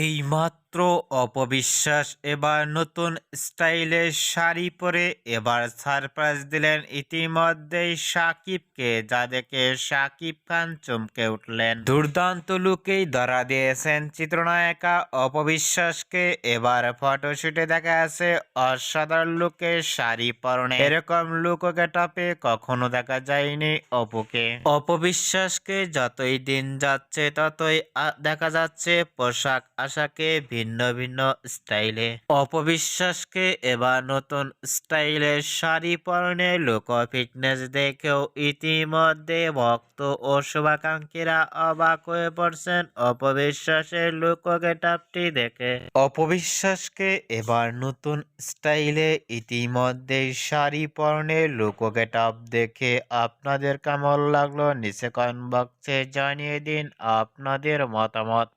এইমাত্র অপবিশ্বাস এবার নতুন স্টাইলের শাড়ি পরে এবার সারপ্রাইজ দিলেন ইতিমধ্যেই সাকিবকে, যা দেখে সাকিব খান চমকে উঠলেন। দুর্দান্ত লুকেই ধরা দিয়েছেন চিত্রনায়িকা অপবিশ্বাসকে। এবার ফটোশুটে দেখা আছে অসাধারণ লুকে শাড়ি পরনে। এরকম লুক ও গেটআপে কখনো দেখা যায়নি অপুকে। অপবিশ্বাসকে যতই দিন যাচ্ছে ততই দেখা যাচ্ছে পোশাক আশাকে ভিন্ন ভিন্ন স্টাইলে। অপবিশ্বাসকে এবার নতুন স্টাইলের শাড়ি পরনে লুক ও ফিটনেস দেখেও ইতিমধ্যে ভক্ত ও শুভাকাঙ্ক্ষীরা অবাক হয়ে পড়ছেন অপবিশ্বাসের লুক ও গেটআপটি দেখে। অপবিশ্বাসকে এবার নতুন স্টাইলে ইতিমধ্যে শাড়ি পরনে লুক ও গেটআপ দেখে আপনাদের কেমন লাগলো নিচে কমেন্ট বক্সে জানিয়ে দিন আপনাদের মতামত।